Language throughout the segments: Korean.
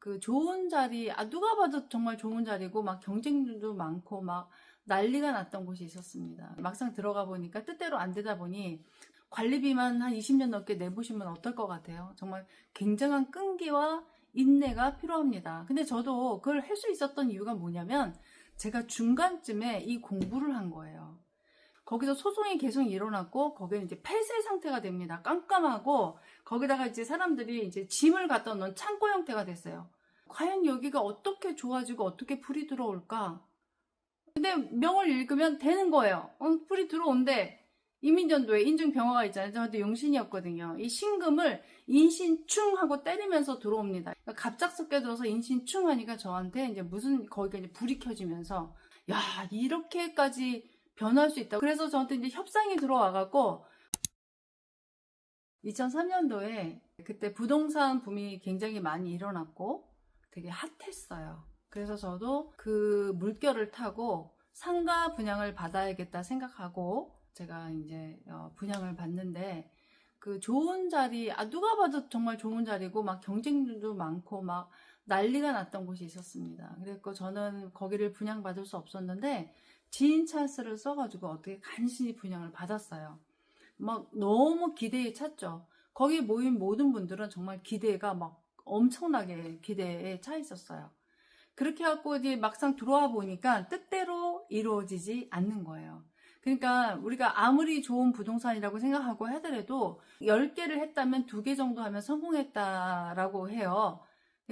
그 좋은 자리, 누가 봐도 정말 좋은 자리고 막 경쟁률도 많고 막 난리가 났던 곳이 있었습니다. 막상 들어가 보니까 뜻대로 안 되다 보니 관리비만 한 20년 넘게 내보시면 어떨 것 같아요? 정말 굉장한 끈기와 인내가 필요합니다. 근데 저도 그걸 할 수 있었던 이유가 뭐냐면 제가 중간쯤에 이 공부를 한 거예요. 거기서 소송이 계속 일어났고 거기는 이제 폐쇄 상태가 됩니다. 깜깜하고 거기다가 이제 사람들이 이제 짐을 갖다 놓은 창고 형태가 됐어요. 과연 여기가 어떻게 좋아지고 어떻게 불이 들어올까? 근데 명을 읽으면 되는 거예요. 불이 들어온대. 이민전도에 인중병화가 있잖아요. 저한테 용신이었거든요. 이 신금을 인신충 하고 때리면서 들어옵니다. 그러니까 갑작스럽게 들어서 인신충 하니까 저한테 이제 무슨 거기가 이제 불이 켜지면서 야, 이렇게까지 변할 수 있다. 그래서 저한테 이제 협상이 들어와갖고 2003년도에 그때 부동산 붐이 굉장히 많이 일어났고 되게 핫했어요. 그래서 저도 그 물결을 타고 상가 분양을 받아야겠다 생각하고 제가 이제 분양을 받는데 그 좋은 자리, 누가 봐도 정말 좋은 자리고 막 경쟁률도 많고 막 난리가 났던 곳이 있었습니다. 그래서 저는 거기를 분양받을 수 없었는데 지인 찬스를 써가지고 어떻게 간신히 분양을 받았어요. 막 너무 기대에 찼죠. 거기 모인 모든 분들은 정말 기대가 막 엄청나게 기대에 차 있었어요. 그렇게 하고 이제 막상 들어와 보니까 뜻대로 이루어지지 않는 거예요. 그러니까 우리가 아무리 좋은 부동산이라고 생각하고 하더라도 10개를 했다면 2개 정도 하면 성공했다라고 해요.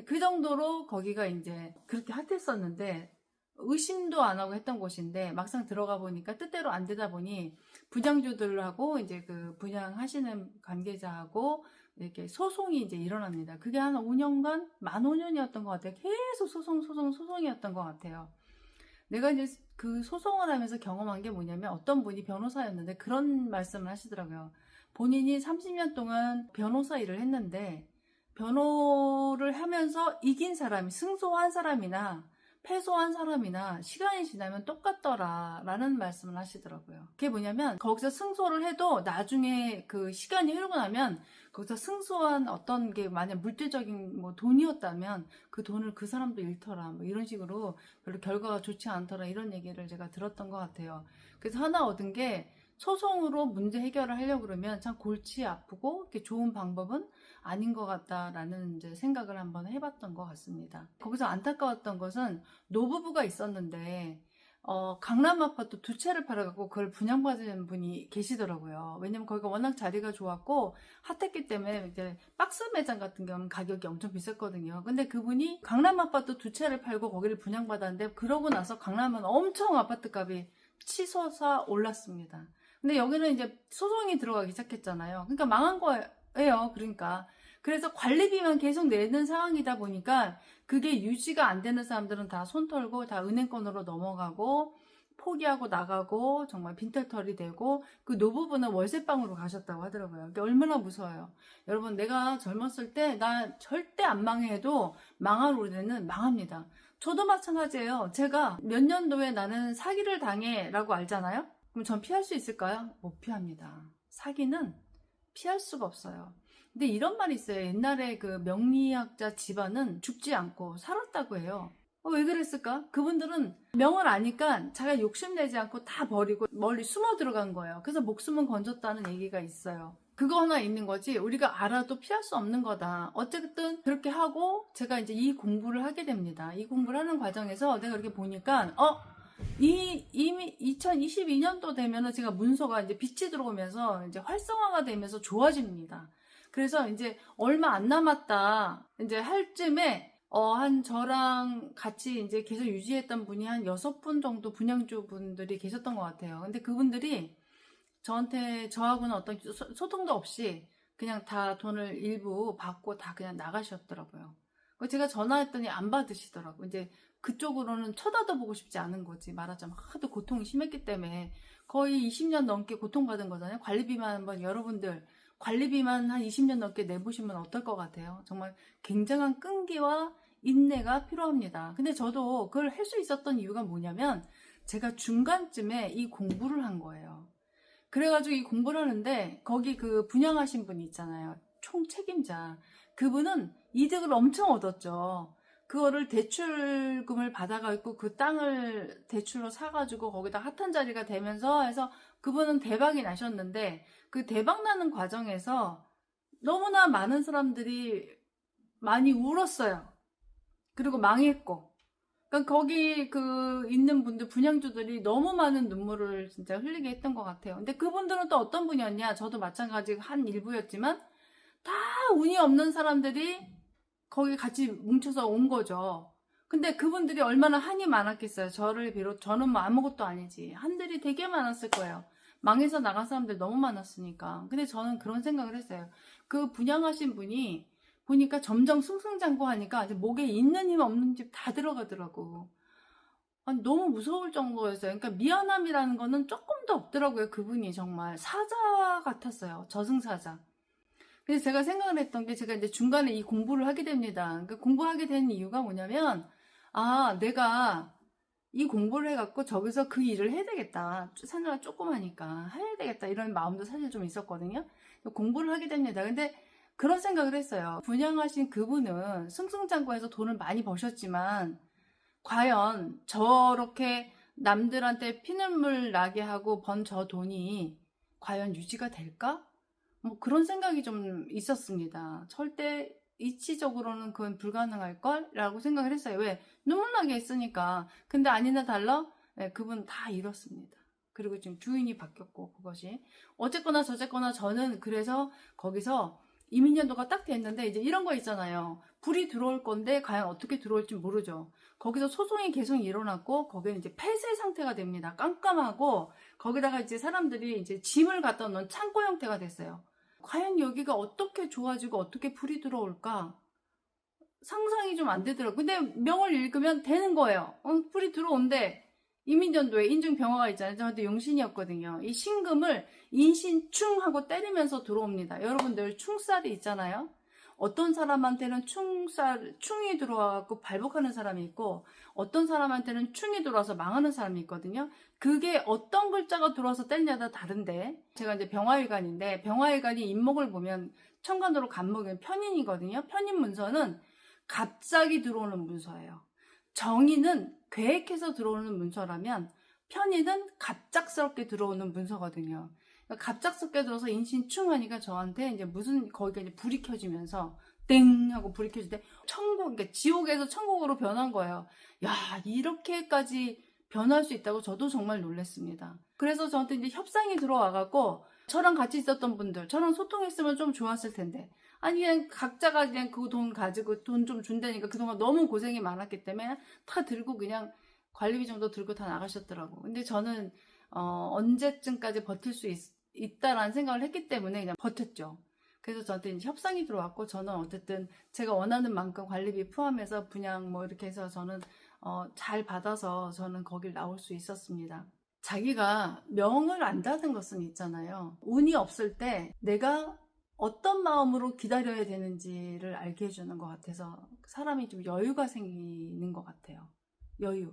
그 정도로 거기가 이제 그렇게 핫했었는데 의심도 안 하고 했던 곳인데 막상 들어가 보니까 뜻대로 안 되다 보니 분양주들하고 이제 그 분양하시는 관계자하고 이렇게 소송이 이제 일어납니다. 그게 한 5년간, 만 5년이었던 것 같아요. 계속 소송이었던 것 같아요. 내가 이제 그 소송을 하면서 경험한 게 뭐냐면 어떤 분이 변호사였는데 그런 말씀을 하시더라고요. 본인이 30년 동안 변호사 일을 했는데 변호를 하면서 이긴 사람이, 승소한 사람이나 패소한 사람이나 시간이 지나면 똑같더라 라는 말씀을 하시더라고요. 그게 뭐냐면 거기서 승소를 해도 나중에 그 시간이 흐르고 나면 거기서 승소한 어떤 게 만약 물질적인 뭐 돈이었다면 그 돈을 그 사람도 잃더라 뭐 이런 식으로 별로 결과가 좋지 않더라 이런 얘기를 제가 들었던 것 같아요. 그래서 하나 얻은 게 소송으로 문제 해결을 하려고 그러면 참 골치 아프고 이렇게 좋은 방법은 아닌 것 같다라는 이제 생각을 한번 해봤던 것 같습니다. 거기서 안타까웠던 것은 노부부가 있었는데 강남 아파트 2채를 팔아갖고 그걸 분양받은 분이 계시더라고요. 왜냐면 거기가 워낙 자리가 좋았고 핫했기 때문에 이제 박스 매장 같은 경우는 가격이 엄청 비쌌거든요. 근데 그분이 강남 아파트 2채를 팔고 거기를 분양받았는데 그러고 나서 강남은 엄청 아파트 값이 치솟아 올랐습니다. 근데 여기는 이제 소송이 들어가기 시작했잖아요. 그러니까 망한 거예요. 그러니까. 그래서 관리비만 계속 내는 상황이다 보니까 그게 유지가 안 되는 사람들은 다 손 털고 다 은행권으로 넘어가고 포기하고 나가고 정말 빈털터리 되고 그 노부부는 월세방으로 가셨다고 하더라고요. 그게 얼마나 무서워요. 여러분 내가 젊었을 때 나 절대 안 망해도 망할 우리는 망합니다. 저도 마찬가지예요. 제가 몇 년도에 나는 사기를 당해 라고 알잖아요. 그럼 전 피할 수 있을까요? 못 피합니다. 사기는 피할 수가 없어요. 근데 이런 말이 있어요. 옛날에 그 명리학자 집안은 죽지 않고 살았다고 해요. 왜 그랬을까? 그분들은 명을 아니까 자기가 욕심내지 않고 다 버리고 멀리 숨어 들어간 거예요. 그래서 목숨은 건졌다는 얘기가 있어요. 그거 하나 있는 거지 우리가 알아도 피할 수 없는 거다. 어쨌든 그렇게 하고 제가 이제 이 공부를 하게 됩니다. 이 공부를 하는 과정에서 내가 이렇게 보니까 이미 2022년도 되면은 제가 문서가 이제 빛이 들어오면서 이제 활성화가 되면서 좋아집니다. 그래서 이제 얼마 안 남았다 이제 할 쯤에 한 저랑 같이 이제 계속 유지했던 분이 한 6분 정도 분양주 분들이 계셨던 것 같아요. 근데 그분들이 저하고는 어떤 소통도 없이 그냥 다 돈을 일부 받고 다 그냥 나가셨더라고요. 제가 전화했더니 안 받으시더라고요. 이제 그쪽으로는 쳐다도 보고 싶지 않은 거지. 말하자면 하도 고통이 심했기 때문에 거의 20년 넘게 고통받은 거잖아요. 관리비만 한번 여러분들 관리비만 한 20년 넘게 내보시면 어떨 것 같아요? 정말 굉장한 끈기와 인내가 필요합니다. 근데 저도 그걸 할 수 있었던 이유가 뭐냐면 제가 중간쯤에 이 공부를 한 거예요. 그래가지고 이 공부를 하는데 거기 그 분양하신 분이 있잖아요. 총 책임자. 그분은 이득을 엄청 얻었죠. 그거를 대출금을 받아가지고 그 땅을 대출로 사가지고 거기다 핫한 자리가 되면서 해서 그분은 대박이 나셨는데 그 대박 나는 과정에서 너무나 많은 사람들이 많이 울었어요. 그리고 망했고. 그러니까 거기 그 있는 분들, 분양주들이 너무 많은 눈물을 진짜 흘리게 했던 것 같아요. 근데 그분들은 또 어떤 분이었냐? 저도 마찬가지 한 일부였지만 다 운이 없는 사람들이 거기 같이 뭉쳐서 온 거죠. 근데 그분들이 얼마나 한이 많았겠어요. 저를 비롯, 저는 뭐 아무것도 아니지. 한들이 되게 많았을 거예요. 망해서 나간 사람들 너무 많았으니까. 근데 저는 그런 생각을 했어요. 그 분양하신 분이 보니까 점점 승승장구하니까 이제 목에 있는 힘 없는 집 다 들어가더라고. 아니, 너무 무서울 정도였어요. 그러니까 미안함이라는 거는 조금도 없더라고요. 그분이 정말 사자 같았어요. 저승사자. 그래서 제가 생각을 했던 게 제가 이제 중간에 이 공부를 하게 됩니다. 그러니까 공부하게 된 이유가 뭐냐면 내가 이 공부를 해갖고 저기서 그 일을 해야 되겠다. 산자가 조그마니까 해야 되겠다. 이런 마음도 사실 좀 있었거든요. 공부를 하게 됩니다. 근데 그런 생각을 했어요. 분양하신 그분은 승승장구해서 돈을 많이 버셨지만 과연 저렇게 남들한테 피눈물 나게 하고 번 저 돈이 과연 유지가 될까? 뭐 그런 생각이 좀 있었습니다. 절대 이치적으로는 그건 불가능할 걸? 라고 생각을 했어요. 왜? 눈물 나게 했으니까. 근데 아니나 달라? 네, 그분 다 잃었습니다. 그리고 지금 주인이 바뀌었고 그것이 어쨌거나 저쨌거나 저는 그래서 거기서 이민연도가 딱 됐는데 이제 이런 거 있잖아요. 불이 들어올 건데 과연 어떻게 들어올지 모르죠. 거기서 소송이 계속 일어났고 거기는 이제 폐쇄 상태가 됩니다. 깜깜하고 거기다가 이제 사람들이 이제 짐을 갖다 놓은 창고 형태가 됐어요. 과연 여기가 어떻게 좋아지고 어떻게 불이 들어올까? 상상이 좀 안 되더라고요. 근데 명을 읽으면 되는 거예요. 불이 들어온대. 이민전도에 인중병화가 있잖아요. 저한테 용신이었거든요. 이 신금을 인신충하고 때리면서 들어옵니다. 여러분들 충살이 있잖아요. 어떤 사람한테는 충이 들어와갖고 발복하는 사람이 있고 어떤 사람한테는 충이 들어와서 망하는 사람이 있거든요. 그게 어떤 글자가 들어와서 때리냐가 다른데 제가 이제 병화일간인데 병화일간이 인목을 보면 천간으로 간목이면 편인이거든요. 편인 문서는 갑자기 들어오는 문서예요. 정인은 계획해서 들어오는 문서라면 편인은 갑작스럽게 들어오는 문서거든요. 그러니까 갑작스럽게 들어서 인신충하니까 저한테 이제 무슨 거기가 이제 불이 켜지면서 땡 하고 불이 켜질 때 천국, 그러니까 지옥에서 천국으로 변한 거예요. 야, 이렇게까지 변할 수 있다고 저도 정말 놀랐습니다. 그래서 저한테 이제 협상이 들어와갖고 저랑 같이 있었던 분들, 저랑 소통했으면 좀 좋았을 텐데 아니 그냥 각자가 그냥 그 돈 가지고 돈 좀 준다니까 그동안 너무 고생이 많았기 때문에 다 들고 그냥 관리비 정도 들고 다 나가셨더라고. 근데 저는 언제쯤까지 버틸 수 있다라는 생각을 했기 때문에 그냥 버텼죠. 그래서 저한테 이제 협상이 들어왔고 저는 어쨌든 제가 원하는 만큼 관리비 포함해서 분양 뭐 이렇게 해서 저는 잘 받아서 저는 거길 나올 수 있었습니다. 자기가 명을 안다는 것은 있잖아요. 운이 없을 때 내가 어떤 마음으로 기다려야 되는지를 알게 해주는 것 같아서 사람이 좀 여유가 생기는 것 같아요. 여유.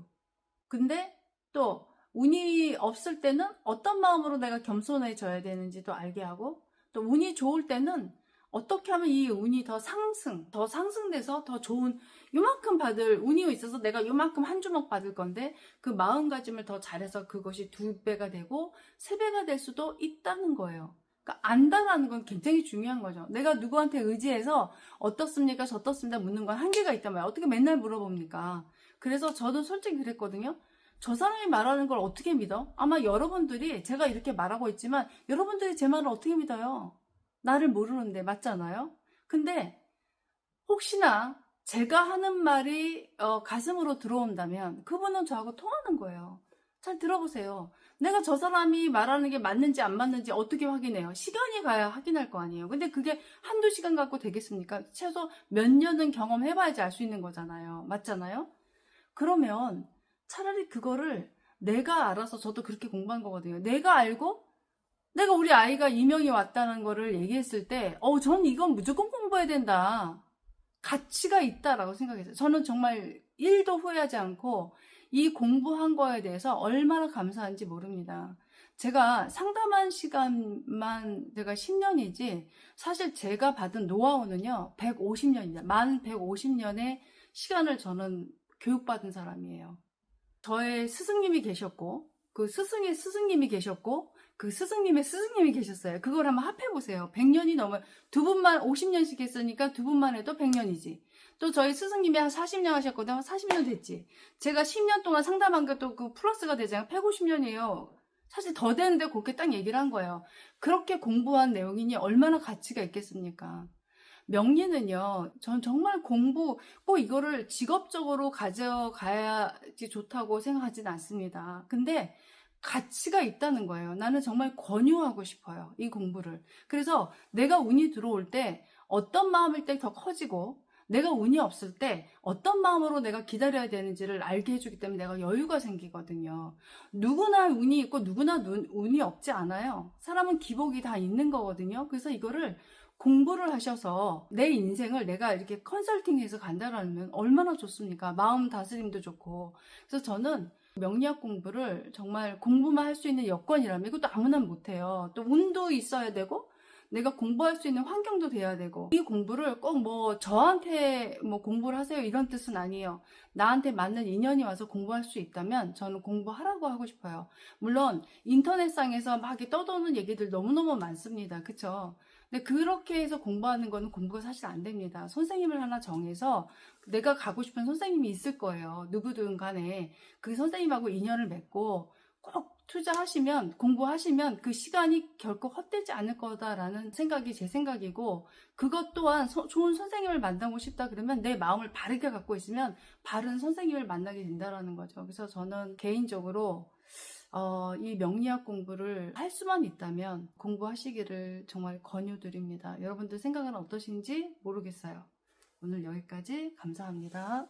근데 또 운이 없을 때는 어떤 마음으로 내가 겸손해져야 되는지도 알게 하고 또 운이 좋을 때는 어떻게 하면 이 운이 더 상승돼서 더 좋은 요만큼 받을 운이 있어서 내가 요만큼 한 주먹 받을 건데 그 마음가짐을 더 잘해서 그것이 2배가 되고 3배가 될 수도 있다는 거예요. 그러니까 안다라는 건 굉장히 중요한 거죠. 내가 누구한테 의지해서 어떻습니까? 저떻습니다. 묻는 건 한계가 있단 말이에요. 어떻게 맨날 물어봅니까? 그래서 저도 솔직히 그랬거든요. 저 사람이 말하는 걸 어떻게 믿어? 아마 여러분들이 제가 이렇게 말하고 있지만 여러분들이 제 말을 어떻게 믿어요? 나를 모르는데 맞잖아요? 근데 혹시나 제가 하는 말이 가슴으로 들어온다면 그분은 저하고 통하는 거예요. 잘 들어보세요. 내가 저 사람이 말하는 게 맞는지 안 맞는지 어떻게 확인해요? 시간이 가야 확인할 거 아니에요. 근데 그게 한두 시간 갖고 되겠습니까? 최소 몇 년은 경험해봐야지 알 수 있는 거잖아요. 맞잖아요? 그러면 차라리 그거를 내가 알아서 저도 그렇게 공부한 거거든요. 내가 알고 내가 우리 아이가 이명이 왔다는 거를 얘기했을 때 전 이건 무조건 공부해야 된다. 가치가 있다라고 생각했어요. 저는 정말 1도 후회하지 않고 이 공부한 거에 대해서 얼마나 감사한지 모릅니다. 제가 상담한 시간만 제가 10년이지 사실 제가 받은 노하우는요 150년입니다. 만 150년의 시간을 저는 교육받은 사람이에요. 저의 스승님이 계셨고, 그 스승의 스승님이 계셨고, 그 스승님의 스승님이 계셨어요. 그걸 한번 합해보세요. 100년이 넘어요. 두 분만 50년씩 했으니까 두 분만 해도 100년이지. 또 저희 스승님이 한 40년 하셨거든요. 40년 됐지. 제가 10년 동안 상담한 것도 그 플러스가 되잖아요. 150년이에요. 사실 더 되는데 그렇게 딱 얘기를 한 거예요. 그렇게 공부한 내용이니 얼마나 가치가 있겠습니까? 명리는요, 전 정말 공부, 꼭 이거를 직업적으로 가져가야지 좋다고 생각하진 않습니다. 근데 가치가 있다는 거예요. 나는 정말 권유하고 싶어요. 이 공부를. 그래서 내가 운이 들어올 때 어떤 마음일 때 더 커지고, 내가 운이 없을 때 어떤 마음으로 내가 기다려야 되는지를 알게 해주기 때문에 내가 여유가 생기거든요. 누구나 운이 있고 누구나 운이 없지 않아요. 사람은 기복이 다 있는 거거든요. 그래서 이거를 공부를 하셔서 내 인생을 내가 이렇게 컨설팅해서 간다라면 얼마나 좋습니까? 마음 다스림도 좋고. 그래서 저는 명리학 공부를 정말 공부만 할 수 있는 여건이라면 이것도 아무나 못해요. 또 운도 있어야 되고 내가 공부할 수 있는 환경도 돼야 되고, 이 공부를 꼭 뭐 저한테 뭐 공부를 하세요 이런 뜻은 아니에요. 나한테 맞는 인연이 와서 공부할 수 있다면 저는 공부하라고 하고 싶어요. 물론 인터넷상에서 막 이렇게 떠도는 얘기들 너무너무 많습니다. 그쵸? 근데 그렇게 해서 공부하는 거는 공부가 사실 안 됩니다. 선생님을 하나 정해서 내가 가고 싶은 선생님이 있을 거예요. 누구든 간에 그 선생님하고 인연을 맺고 꼭 투자하시면, 공부하시면 그 시간이 결코 헛되지 않을 거다라는 생각이 제 생각이고, 그것 또한 좋은 선생님을 만나고 싶다 그러면 내 마음을 바르게 갖고 있으면 바른 선생님을 만나게 된다라는 거죠. 그래서 저는 개인적으로 이 명리학 공부를 할 수만 있다면 공부하시기를 정말 권유드립니다. 여러분들 생각은 어떠신지 모르겠어요. 오늘 여기까지 감사합니다.